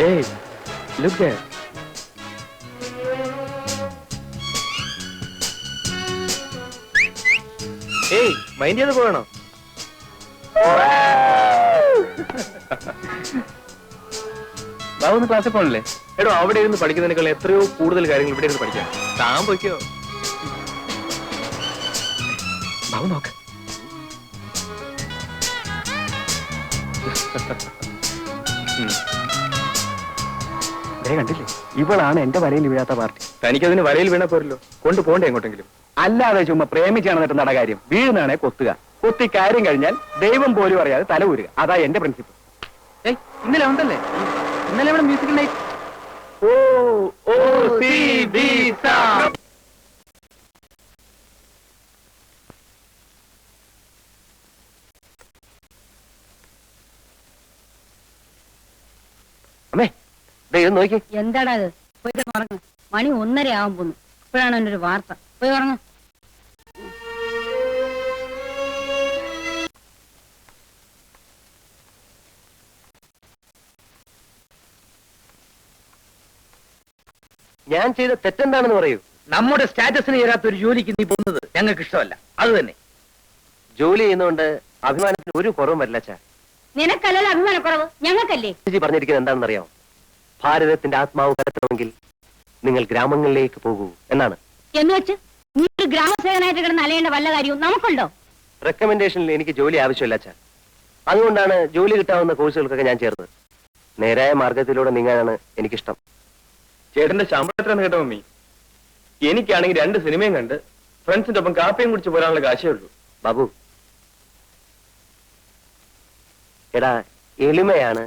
Hey, look there. Hey, mind ചെയ്ത് പോകണോ? ബാബു ഒന്ന് ക്ലാസ്സിൽ പോകണല്ലേ? എടോ, അവിടെ ഇരുന്ന് പഠിക്കുന്നതിനേക്കാൾ എത്രയോ കൂടുതൽ കാര്യങ്ങൾ ഇവിടെ ഇരുന്ന് പഠിക്കാം. താൻ പോയിക്കോ. ബാബു നോക്ക്. കണ്ടില്ലേ, ഇവളാണ് എന്റെ വരയിൽ വീഴാത്ത പാർട്ടി. തനിക്കതിന് വരയിൽ വീണ പോരല്ലോ, കൊണ്ടുപോകണ്ടേ എങ്ങോട്ടെങ്കിലും? അല്ലാതെ ചുമ്മാ പ്രേമിച്ചാണ് എന്നിട്ട് നട കാര്യം. വീഴുന്നാണെ കൊത്തുക, കൊത്തി കാര്യം കഴിഞ്ഞാൽ ദൈവം പോലും അറിയാതെ തല ഊരുക. അതാ എന്റെ പ്രിൻസിപ്പിൾ. ഇന്നലെ ഉണ്ടല്ലേ, ഇന്നലെ ഇവിടെ മ്യൂസിക് നൈറ്റ്. അമ്മേ, നോക്കി. എന്താടാ അത്? പോയിട്ട് പറഞ്ഞു. മണി 1:30 ആവാൻ പോന്നു. ഇപ്പോഴാണ് എൻ്റെ ഒരു വാർത്ത. പോയി പറഞ്ഞു. ഞാൻ ചെയ്ത തെറ്റെന്താണെന്ന് പറയൂ. നമ്മുടെ സ്റ്റാറ്റസിന് ചേരാത്ത ഒരു ജോലിക്ക് നീ പോകുന്നത് ഞങ്ങൾക്ക് ഇഷ്ടമല്ല. അത് തന്നെ. ജോലി ചെയ്യുന്നതുകൊണ്ട് അഭിമാനത്തിന് ഒരു കുറവും വരില്ല. അച്ഛാ, നിനക്കല്ലല്ലോ അഭിമാനക്കുറവ്, ഞങ്ങൾക്കല്ലേ. പറഞ്ഞിരിക്കുന്നത് എന്താണെന്ന് അറിയാമോ? ഭാരതത്തിന്റെ ആത്മാവ് കലക്കണമെങ്കിൽ നിങ്ങൾ ഗ്രാമങ്ങളിലേക്ക് പോകൂ എന്നാണ്. എന്ന് വെച്ച് നീ ഒരു ഗ്രാമസേവനായിട്ട് കിടന്ന് അലയേണ്ട വല്ല കാര്യവും നമുക്കുണ്ടോ? റെക്കമെൻഡേഷനിൽ എനിക്ക് ജോലി ആവശ്യമില്ല അച്ഛാ. അതുകൊണ്ടാണ് ജോലി കിട്ടാവുന്ന കോഴ്സുകൾക്കൊക്കെ ഞാൻ ചേർന്നത്. നേരായ മാർഗത്തിലൂടെ നീങ്ങാനാണ് എനിക്കിഷ്ടം. ചേട്ടന്റെ ശമ്പളം എത്രയെന്ന് കേട്ടോ മമ്മി? എനിക്കാണെങ്കിൽ 2 സിനിമയും കണ്ട് ഫ്രണ്ട്സിന്റെ ഒപ്പം കാപ്പിയും കുടിച്ച് പോരാനുള്ള കാശേ ഉള്ളൂ. ബാബു, എടാ, എളിമയാണ്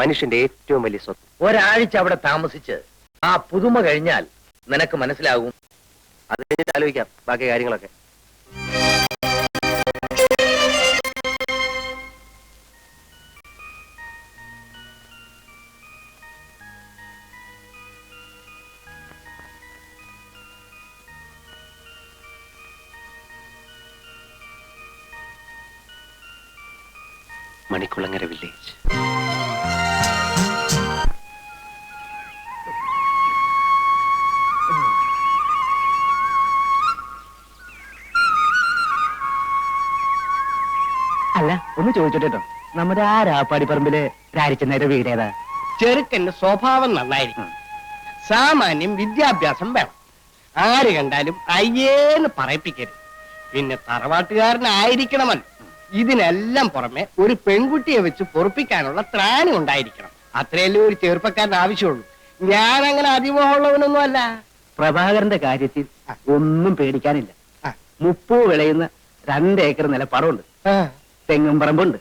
മനുഷ്യന്റെ ഏറ്റവും വലിയ സ്വത്ത്. ഒരാഴ്ച അവിടെ താമസിച്ച് ആ പുതുമ കഴിഞ്ഞാൽ നിനക്ക് മനസ്സിലാകും. അത് കഴിഞ്ഞിട്ട് ആലോചിക്കാം ബാക്കി കാര്യങ്ങളൊക്കെ. മണിക്കുളങ്ങര വില്ലേജ്. അല്ല, ഒന്ന് ചോദിച്ചോട്ടോ, നമ്മുടെ ആ രാപ്പാടിപ്പറമ്പില് രാരിച്ചെന്നേരെ വീട് ഏതാ? ചെറുക്കന്റെ സ്വഭാവം നന്നായിരിക്കും, സാമാന്യം വിദ്യാഭ്യാസം വേണം, ആര് കണ്ടാലും അയ്യേന്ന് പറയിപ്പിക്കരുത്, പിന്നെ തറവാട്ടുകാരനായിരിക്കണമല്ലോ. ഇതിനെല്ലാം പുറമെ ഒരു പെൺകുട്ടിയെ വെച്ച് പൊറുപ്പിക്കാനുള്ള ത്രാണി ഉണ്ടായിരിക്കണം. അത്രയല്ലേ ഒരു ചെറുപ്പക്കാരന് ആവശ്യമുള്ളൂ. ഞാൻ അങ്ങനെ അതിമോഹമുള്ളവനൊന്നും അല്ല. പ്രഭാകരന്റെ കാര്യത്തിൽ ഒന്നും പേടിക്കാനില്ല. 30 വിളയുന്ന 2 ഏക്കർ നിലപ്പറമുണ്ട്, തെങ്ങും പറമ്പുണ്ട്,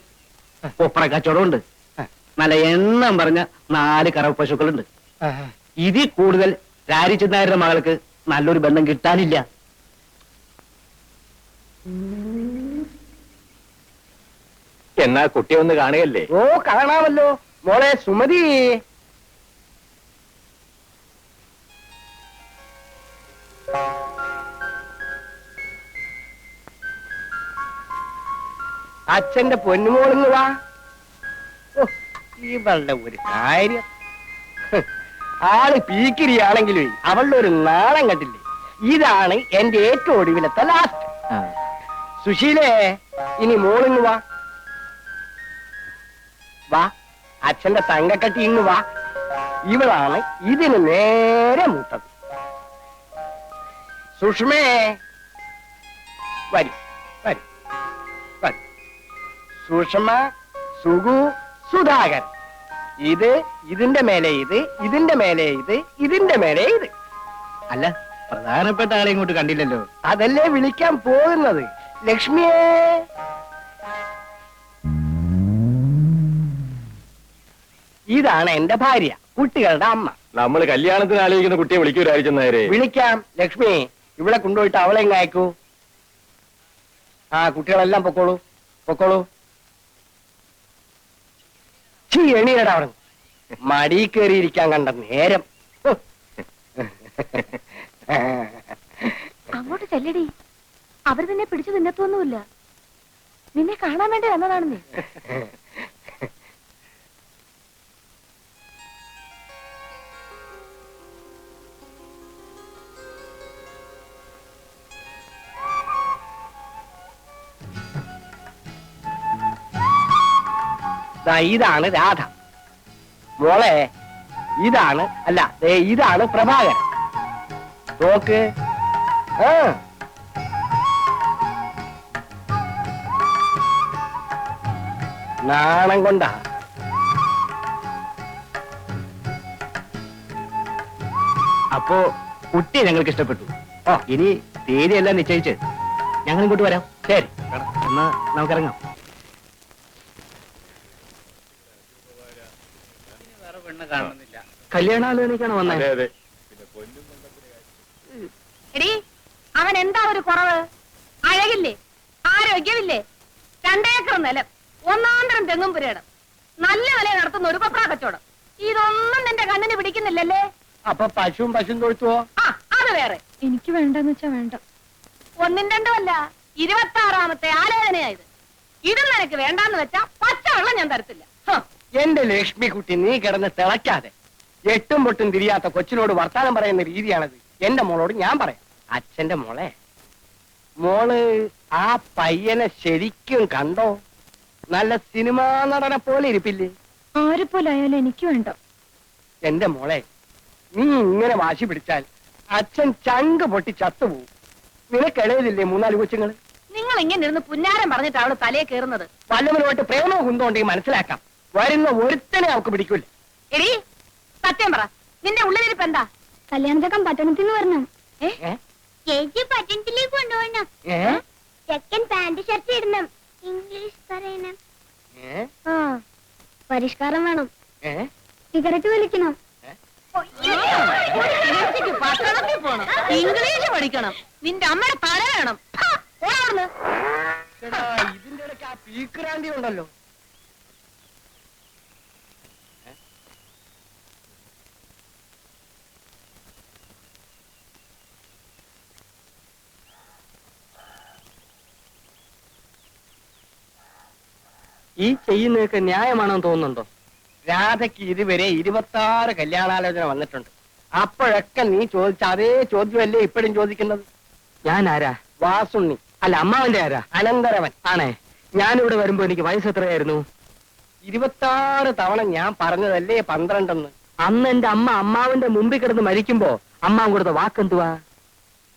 കൊപ്ര കച്ചവടമുണ്ട്, നല്ല എണ്ണം പറഞ്ഞ 4 കറവ് പശുക്കളുണ്ട്. ഇതിൽ കൂടുതൽ രാരിച്ചെന്നാരുടെ മകൾക്ക് നല്ലൊരു ബന്ധം കിട്ടാനില്ല. എന്നാ കുട്ടിയെ ഒന്ന് കാണുകയല്ലേ? ഓ, കാണാമല്ലോ. മോളെ സുമതി, അച്ഛന്റെ പൊന്നുമോളിന്ന് വാ. ഇവളുടെ ഒരു കാര്യം, ആള് പീക്കിരിയാണെങ്കിലും അവളുടെ ഒരു നാളം കണ്ടില്ലേ? ഇതാണ് എന്റെ ഏറ്റവും ഒടുവിലത്തെ ലാസ്റ്റ്. സുശീലേ, ഇനി മോളിന്ന് വാ. വാ, അച്ഛന്റെ തങ്കക്കട്ടി ഇന്ന് വാ. ഇവളാണ് ഇതിന് നേരെ മൂത്തത്. സുഷ്മേ, വരും വരും വരും. സുഷമ, സുഗു, സുധാകരൻ. ഇത് ഇതിന്റെ മേലെ ഇത്, ഇതിന്റെ മേലെ ഇത്, ഇതിന്റെ മേലെ ഇത്. അല്ല, പ്രധാനപ്പെട്ട ആളെ ഇങ്ങോട്ട് കണ്ടില്ലല്ലോ. അതല്ലേ വിളിക്കാൻ പോകുന്നത്. ലക്ഷ്മിയേ, ഇതാണ് എന്റെ ഭാര്യ, കുട്ടികളുടെ അമ്മ. നമ്മൾ കല്യാണത്തിന് ആലോചിക്കുന്ന കുട്ടിയെ വിളിക്കൂ രാരിച്ചെന്നേരെ? വിളിക്കാം. ലക്ഷ്മി, ഇവിടെ കൊണ്ടുപോയിട്ട് അവളെ ഇങ്ങ് അയക്കൂ. ആ, കുട്ടികളെല്ലാം പൊക്കോളൂ പൊക്കോളൂ. എണീരടാ അവിടെ, മടി കയറിയിരിക്കാൻ കണ്ട നേരം. അങ്ങോട്ട് ചെല്ലടി, അവർ നിന്നെ പിടിച്ചു തിന്നത്തൊന്നുമില്ല. നിന്നെ കാണാൻ വേണ്ടി വന്നതാണെന്നേ. ദാ ഇതാണ് രാധ. മോളെ ഇതാണ് അല്ല ദേ ഇതാണ് പ്രഭാകരൻ. നോക്ക്. ആ നാണം കൊണ്ടാ. അപ്പോ കുട്ടി ഞങ്ങൾക്ക് ഇഷ്ടപ്പെട്ടു. ഓ ഇനി തീയതിയെല്ലാം നിശ്ചയിച്ച് ഞങ്ങൾ ഇങ്ങോട്ട് വരാം. ശരി. എന്നാ നമുക്കിറങ്ങാം. കല്യാണാലോചനയ്ക്കാണ് വന്നത്. എടി അവൻ എന്താ ഒരു കുറവ്? അഴകില്ലേ, ആരോഗ്യമില്ലേ, 2 ഏക്കർ നിലം, 1 തെങ്ങും പുരയിടം, നല്ല വില നടത്തുന്ന ഒരു കൊപ്ര കച്ചവടം, ഇതൊന്നും നിന്റെ കണ്ണിന് പിടിക്കുന്നില്ലല്ലേ? അപ്പൊ പശുവും തൊഴുത്തുവോ? ആ അത് വേറെ. എനിക്ക് വേണ്ടെന്ന് വെച്ചാ വേണ്ട. 1ഉം 2ഉം അല്ല, 26ാമത്തെ ആലോചനയായത്. ഇതും നിനക്ക് വേണ്ടാന്ന് വെച്ചാ പച്ചവെള്ളം ഞാൻ തരത്തില്ല. ഹ. എന്റെ ലക്ഷ്മിക്കുട്ടി, നീ കിടന്ന് തിളയ്ക്കാതെ. 8ഉം പൊട്ടും തിരിയാത്ത കൊച്ചിനോട് വർത്താനം പറയുന്ന രീതിയാണത്. എന്റെ മോളോട് ഞാൻ പറയാം. അച്ഛന്റെ മോളെ, മോള് ആ പയ്യനെ ശരിക്കും കണ്ടോ? നല്ല സിനിമാ നടനെ പോലെ ഇരിപ്പില്ലേ? ആരെ പോലെ ആയാലും എനിക്ക് വേണ്ട. എന്റെ മോളെ, നീ ഇങ്ങനെ വാശി പിടിച്ചാൽ അച്ഛൻ ചങ്ക് പൊട്ടി ചത്തുപോകും. നിനക്കിടയിലില്ലേ 3-4 കൊച്ചുങ്ങള്? നിങ്ങൾ ഇങ്ങനെ ഇരുന്ന് പുന്നാരം പറഞ്ഞിട്ട് അവള് തലയെ കയറുന്നത്. വല്ലവരുമായിട്ട് പ്രേമോ കുന്തോണ്ടെങ്കിൽ മനസ്സിലാക്കാം. വരുന്ന ഒരുത്തനെ അവൾക്ക് പിടിക്കൂല. എടി സത്യം പറ, നിന്റെ ഉള്ളിലിരിപ്പ് എന്താ? കല്യാണച്ചക്കൻ പട്ടണത്തിൽ നിന്ന് വരണം. ഏ? ചേച്ചി പട്ടണത്തിലേക്ക് കൊണ്ടുപോകണം. ഏ? ചെക്കൻ പാന്റ് ഷർട്ട് ഇടണം, ഇംഗ്ലീഷ് പറയണം, ഏ? പരിഷ്കാരം വേണം, ഏ? സിഗരറ്റ് വലിക്കണം. പട്ടണത്തിൽ പോണം, ഇംഗ്ലീഷ് പഠിക്കണം, നിന്റെ അമ്മയുടെ തല വേണം. ഓടാവുന്നു. എടാ, ഇതിന്റെ ഇടയ്ക്ക് ആ പീക്രാന്തി ഉണ്ടല്ലോ. ഈ ചെയ്യുന്നതൊക്കെ ന്യായമാണെന്ന് തോന്നുന്നുണ്ടോ? രാധയ്ക്ക് ഇതുവരെ 26 കല്യാണാലോചന വന്നിട്ടുണ്ട്. അപ്പോഴൊക്കെ നീ ചോദിച്ച അതേ ചോദ്യമല്ലേ ഇപ്പോഴും ചോദിക്കുന്നത്? ഞാൻ ആരാ? വാസുണ്ണി. അല്ല, അമ്മാവന്റെ ആരാ? അനന്തരവൻ. ആണേ. ഞാനിവിടെ വരുമ്പോ എനിക്ക് വയസ്സ് എത്രയായിരുന്നു? 26 തവണ ഞാൻ പറഞ്ഞതല്ലേ 12. അന്ന് എന്റെ അമ്മ അമ്മാവന്റെ മുമ്പിൽ കിടന്ന് മരിക്കുമ്പോ അമ്മാവൻ കൊടുത്ത വാക്കെന്തുവാ?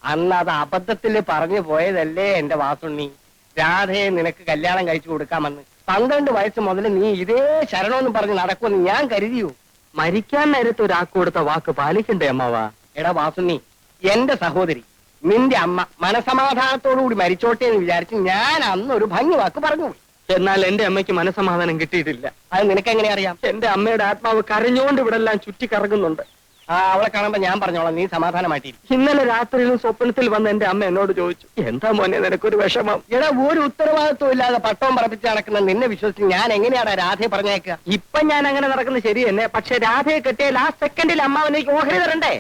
അന്ന് അത് അബദ്ധത്തിൽ പറഞ്ഞു പോയതല്ലേ എന്റെ വാസുണ്ണി. രാധയെ നിനക്ക് കല്യാണം കഴിച്ചു കൊടുക്കാമെന്ന് 12 വയസ്സ് മുതൽ നീ ഇതേ ശരണമെന്ന് പറഞ്ഞ് നടക്കുമെന്ന് ഞാൻ കരുതിയോ? മരിക്കാൻ നേരത്ത് ഒരാൾക്ക് കൊടുത്ത വാക്ക് പാലിക്കണ്ടേ അമ്മാവാ? എടാ വാസുണ്ണി, എന്റെ സഹോദരി, നിന്റെ അമ്മ മനസമാധാനത്തോടുകൂടി മരിച്ചോട്ടെ എന്ന് വിചാരിച്ച് ഞാൻ അന്ന് ഒരു ഭംഗി വാക്ക് പറഞ്ഞു പോയി. എന്നാൽ എന്റെ അമ്മയ്ക്ക് മനസ്സമാധാനം കിട്ടിയിട്ടില്ല. അത് നിനക്ക് എങ്ങനെ അറിയാം? എന്റെ അമ്മയുടെ ആത്മാവ് കരഞ്ഞുകൊണ്ട് ഇവിടെ എല്ലാം ചുറ്റി കറങ്ങുന്നുണ്ട്. ആ അവളെ കാണുമ്പോ ഞാൻ പറഞ്ഞോളാം, നീ സമാധാനമായിട്ടിരിക്കും. ഇന്നലെ രാത്രിയിലും സ്വപ്നത്തിൽ വന്ന എന്റെ അമ്മ എന്നോട് ചോദിച്ചു, എന്താ മോനെ നിനക്കൊരു വിഷമം? എടാ, ഒരു ഉത്തരവാദിത്വം ഇല്ലാതെ പട്ടവും പറപ്പിച്ച് നടക്കുന്ന നിന്നെ വിശ്വസിച്ച് ഞാൻ എങ്ങനെയാടാ രാധയെ പറഞ്ഞേക്കുക? ഇപ്പൊ ഞാൻ അങ്ങനെ നടക്കുന്നത് ശരി തന്നെ. പക്ഷെ രാധയെ കെട്ടിയാൽ ആ സെക്കൻഡിൽ അമ്മാവനേക്ക് ഓഹരി തരണ്ടേ?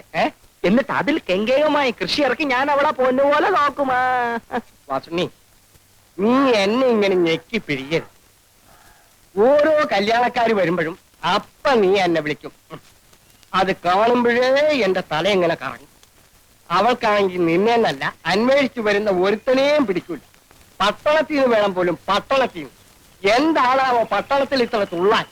എന്നിട്ട് അതിൽ കെങ്കേയമായി കൃഷി ഇറക്കി ഞാൻ അവളെ പൊന്നുപോലെ നോക്കുമാ. വാസുണ്ണി, നീ എന്നെ ഇങ്ങനെ ഞെക്കി പിഴിയരുത്. ഓരോ കല്യാണക്കാര് വരുമ്പോഴും അപ്പ നീ എന്നെ വിളിക്കും. അത് കാണുമ്പോഴേ എന്റെ തല എങ്ങനെ കറങ്ങും. അവൾക്കാണെങ്കിൽ നിന്നെന്നല്ല, അന്വേഷിച്ചു വരുന്ന ഒരുത്തനെയും പിടിക്കൂല. പട്ടണത്തിൽ നിന്ന് വേണം പോലും, പട്ടണത്തിൽ നിന്ന്. എന്താണാവോ പട്ടണത്തിൽ ഇത്ര തുള്ളാൻ?